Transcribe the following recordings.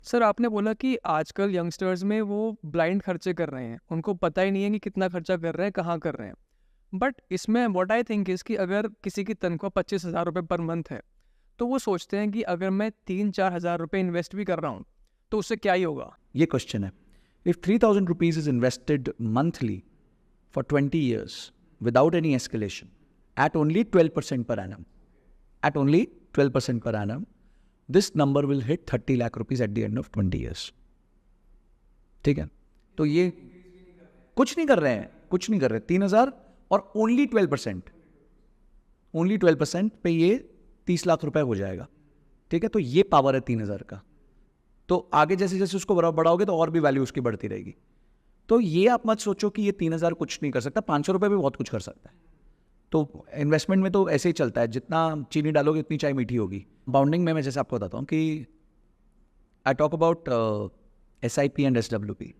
Sir आपने बोला कि आजकल यंगस्टर्स में वो ब्लाइंड खर्चे कर रहे हैं, उनको पता ही नहीं है कि कितना खर्चा कर रहे हैं, कहाँ कर रहे हैं। बट इसमें व्हाट आई थिंक इज़ कि अगर किसी की तनख्वाह 25,000 रुपये पर मंथ है, तो वो सोचते हैं कि अगर मैं 3-4 हज़ार रुपये इन्वेस्ट भी कर रहा हूँ तो उससे क्या ही होगा। ये क्वेश्चन है. If 3,000 rupees is invested monthly for 20 years without any escalation at only 12% per annum, at only 12% per annum, this number will hit 30 lakh rupees at the end of 20 years. ठीक है. तो ये कुछ नहीं कर रहे हैं, कुछ नहीं कर रहे. 3,000 और ओनली 12%, ओनली 12% पे ये 30 लाख रुपए हो जाएगा. ठीक है. तो ये पावर है 3,000 का. तो आगे जैसे जैसे उसको बढ़ाओगे तो और भी वैल्यू उसकी बढ़ती रहेगी. तो ये आप मत सोचो कि ये 3,000 कुछ नहीं कर सकता. 500 रुपये भी बहुत कुछ कर सकता है. तो इन्वेस्टमेंट में तो ऐसे ही चलता है, जितना चीनी डालोगे उतनी चाय मीठी होगी. बाउंडिंग में मैं जैसे आपको बताता हूँ कि I talk about SIP and SWP.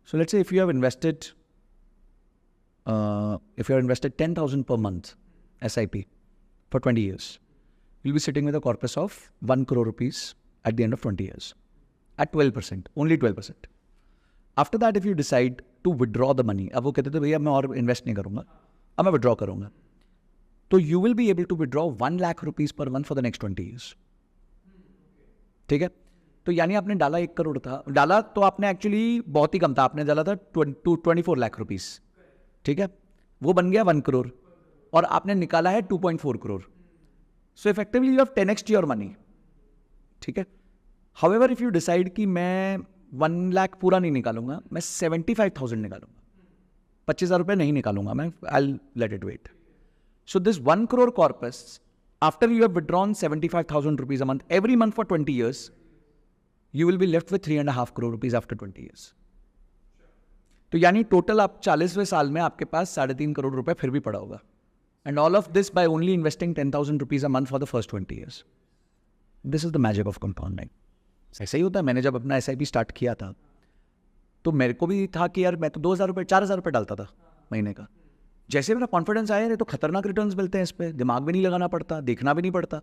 So let's say if you have invested 10,000 per month SIP for 20 years, you'll be sitting with a corpus of 1 crore rupees at the end of 20 years at 12%, only 12%. After that, if you decide to withdraw the money, अब वो कहते थे भैया मैं और invest नहीं करूंगा, अब मैं विड्रॉ करूंगा, तो you will be able to withdraw 1 lakh rupees per month for the next 20 years. ठीक है. तो यानी आपने डाला 1 करोड़ था, डाला तो आपने एक्चुअली बहुत ही कम था, आपने डाला था 24 लाख रुपीस. ठीक है. वो बन गया 1 करोड़ और आपने निकाला है 2.4 करोड़. सो effectively you have 10x your money. ठीक है. हाउएवर इफ यू डिसाइड कि मैं 1 लाख पूरा नहीं निकालूंगा, मैं 75,000 निकालूंगा, 25,000 रुपये नहीं निकालूंगा मैं, I let it wait. So this 1 crore corpus, after you have withdrawn 75,000 rupees a month every month for 20 years, you will be left with 3.5 crore rupees after 20 years. तो यानी टोटल आप 40वें साल में आपके पास 3.5 करोड़ रुपए फिर भी पड़ा होगा. And all of this by only investing 10,000 rupees a month for the first 20 years. This is the magic of compounding. ऐसा ही होता है. मैंने जब अपना SIP स्टार्ट किया था तो मेरे को भी था कि यार मैं तो 2,000 रुपये 4,000 रुपये डालता था महीने का. जैसे मेरा कॉन्फिडेंस आया, तो खतरनाक रिटर्न्स मिलते हैं इस पे, दिमाग भी नहीं लगाना पड़ता, देखना भी नहीं पड़ता.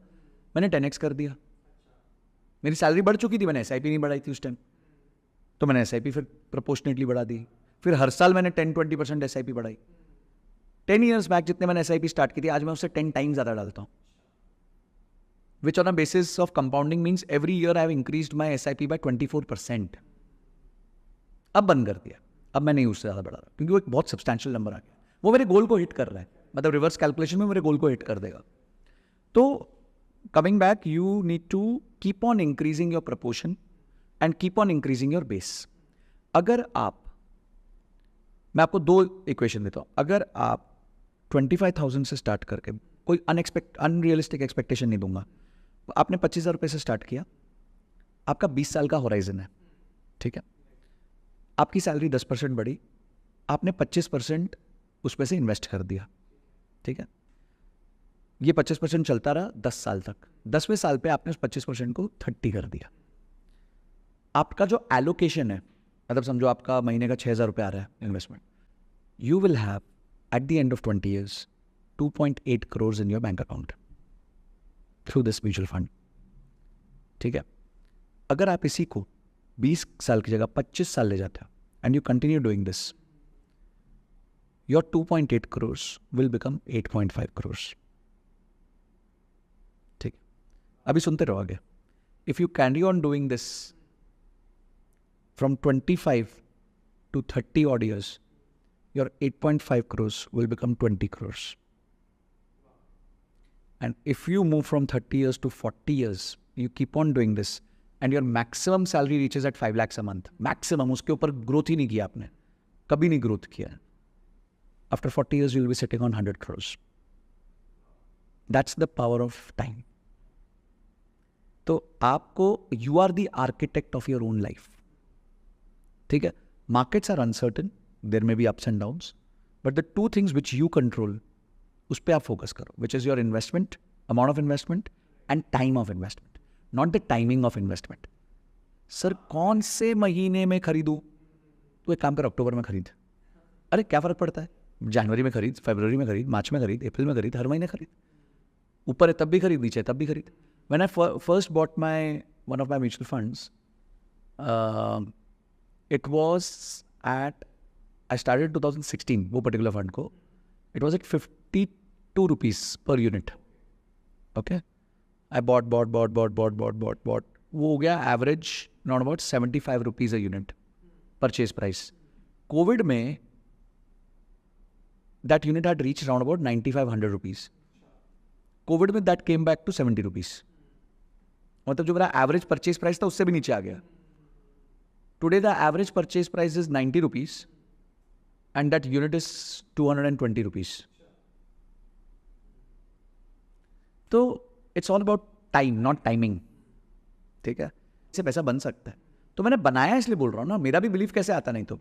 मैंने 10x कर दिया. मेरी सैलरी बढ़ चुकी थी, मैंने SIP नहीं बढ़ाई थी उस टाइम, तो मैंने SIP फिर प्रोपोर्शनेटली बढ़ा दी. फिर हर साल मैंने 10-20% SIP बढ़ाई. 10 ईयर्स बैक जितने मैंने SIP स्टार्ट की थी, आज मैं उससे 10 टाइम्स ज़्यादा डालता हूँ. Which on a basis of compounding means every year I have increased my SIP by 24%. अब बंद कर दिया, अब मैं नहीं उससे ज़्यादा बढ़ा रहा, क्योंकि वो एक बहुत सब्सटैंशियल नंबर आ गया. वो मेरे गोल को हिट कर रहा है, मतलब रिवर्स कैलकुलेशन में मेरे गोल को हिट कर देगा. तो coming back, you need to keep on increasing your proportion and keep on increasing your base. अगर आप, मैं आपको 2 इक्वेशन देता हूँ. अगर आप 25,000 से स्टार्ट करके, कोई अनरियलिस्टिक एक्सपेक्टेशन नहीं दूंगा, आपने 25,000 रुपये से स्टार्ट किया, आपका 20 साल का होराइजन है. ठीक है. आपकी सैलरी 10% बढ़ी, आपने 25% उस पर से इन्वेस्ट कर दिया. ठीक है. ये 25% चलता रहा 10 साल तक. 10वें साल पे आपने उस 25% को 30 कर दिया. आपका जो एलोकेशन है, मतलब समझो आपका महीने का 6,000 रुपये आ रहा है investment, you will have at the end of 20 years 2.8 crore in your bank account through this mutual fund. ठीक है. अगर आप इसी को 20 साल की जगह 25 साल ले जाते हो and you continue doing this, your 2.8 crore will become 8.5 crore. अभी सुनते रहो आगे. If you carry on doing this from 25 to 30 odd years, your 8.5 crores will become 20 crores. And if you move from 30 years to 40 years, you keep on doing this, and your maximum salary reaches at 5 lakhs a month. Maximum, उसके ऊपर growth ही नहीं किया आपने, कभी नहीं growth किया. After 40 years, you will be sitting on 100 crores. That's the power of time. तो आपको, you are the architect of your own life. ठीक है. Markets are uncertain, there may be ups and downs, but the 2 things which you control, उस पर आप focus करो, which is your investment, amount of investment and time of investment, not the timing of investment. Sir कौन से महीने में खरीदूं? तो एक काम कर, अक्टूबर में खरीद. अरे क्या फर्क पड़ता है, जनवरी में खरीद, फरवरी में खरीद, मार्च में खरीद, अप्रैल में खरीद, हर महीने खरीद. ऊपर है तब भी खरीद, नीचे है तब भी खरीद. When I first bought one of my mutual funds, it was at, I started 2016 वो पर्टिकुलर फंड को, it was at 52 rupees per unit. Okay, I bought वो हो गया average not about 75 rupees a unit purchase price. Covid में that unit had reach around about 9500 rupees. Covid में that came back to 70 rupees. मतलब जो मेरा average purchase price था उससे भी नीचे आ गया. Today the average purchase price is 90 rupees and that unit is 220 rupees. तो it's all about time not timing. ठीक है, इससे पैसा बन सकता है. तो मैंने बनाया इसलिए बोल रहा हूँ ना, मेरा भी बिलीफ कैसे आता नहीं तो